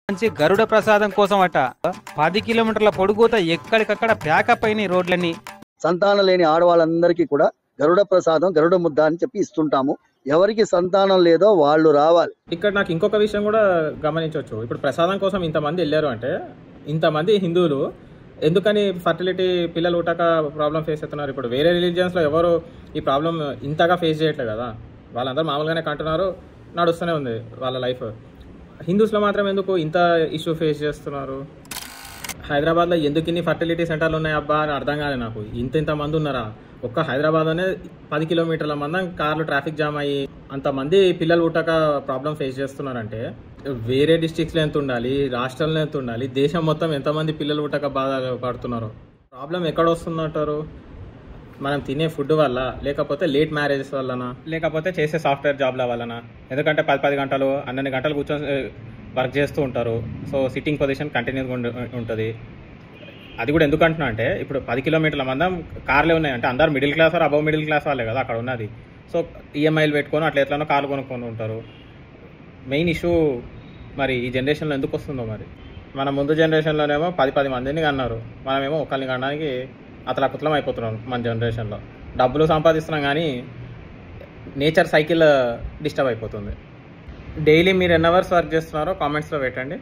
మంచి గరుడ ప్రసాదం కోసం అట 10 కిలోమీటర్ల పొడుగుత ఎక్కడికక్కడ ప్యాకప్ అయిన రోడ్లన్నీ. సంతానం లేని ఆడవాళ్ళందరికీ కూడా గరుడ ప్రసాదం గరుడ ముద్ద అని చెప్పి ఇస్తుంటాము. ఎవరికి సంతానం లేదో వాళ్ళు రావాలి. ఇక్కడ నాకు ఇంకొక విషయం కూడా గమనించవచ్చు. ఇప్పుడు ప్రసాదం కోసం ఇంతమంది వెళ్ళారు అంటే ఇంతమంది హిందువులు ఎందుకని ఫర్టిలిటీ పిల్లలు పుట్టక ప్రాబ్లం ఫేస్ అవుతున్నారు? ఇప్పుడు వేరే రిలీజియన్స్లో ఎవరు ఈ ప్రాబ్లం ఇంతగా ఫేస్ చేయట్లేదు కదా, వాళ్ళందరూ మామూలుగానే కంటున్నారు, నడుస్తూనే ఉంది వాళ్ళ లైఫ్. హిందూస్లో మాత్రం ఎందుకు ఇంత ఇష్యూ ఫేస్ చేస్తున్నారు? హైదరాబాద్లో ఎందుకు ఇన్ని ఫర్టిలిటీ సెంటర్లు ఉన్నాయి అబ్బా అని అర్థం కాదు నాకు. ఇంతమంది ఉన్నారా? ఒక్క హైదరాబాద్లోనే 10 కిలోమీటర్ల మంది కార్లు ట్రాఫిక్ జామ్ అయ్యి అంతమంది పిల్లలు పుట్టక ప్రాబ్లం ఫేస్ చేస్తున్నారంటే వేరే డిస్ట్రిక్ట్స్లో ఎంత ఉండాలి, రాష్ట్రంలో ఎంత ఉండాలి, దేశం మొత్తం ఎంతమంది పిల్లలు పుట్టక బాధ పడుతున్నారు? ప్రాబ్లం ఎక్కడ వస్తుందంటారు? మనం తినే ఫుడ్ వల్ల, లేకపోతే లేట్ మ్యారేజెస్ వల్లనా, లేకపోతే చేసే సాఫ్ట్వేర్ జాబ్ల వలన? ఎందుకంటే 10 గంటలు 12 గంటలు కూర్చొని వర్క్ చేస్తూ ఉంటారు. సో సిట్టింగ్ పొజిషన్ కంటిన్యూగా ఉంటుంది. అది కూడా ఎందుకు అంటున్నా అంటే ఇప్పుడు 10 కిలోమీటర్ల మందం కార్లే ఉన్నాయి అంటే అందరు middle class are above middle class వాళ్ళే కదా అక్కడ ఉన్నది. సో ఈఎంఐలు పెట్టుకొని అట్లా ఎట్లనో కార్లు కొనుక్కొని ఉంటారు. మెయిన్ ఇష్యూ మరి ఈ జనరేషన్లో ఎందుకు వస్తుందో మరి. మన ముందు జనరేషన్లోనేమో 10 మందిని కన్నారు, మనమేమో ఒకరిని కనడానికి అతలకుతలం అయిపోతున్నాం. మన జనరేషన్లో డబ్బులు సంపాదిస్తున్నాం కానీ నేచర్ సైకిల్ డిస్టర్బ్ అయిపోతుంది. డైలీ మీరు ఎన్ని అవర్స్ వర్క్ చేస్తున్నారో కామెంట్స్లో పెట్టండి.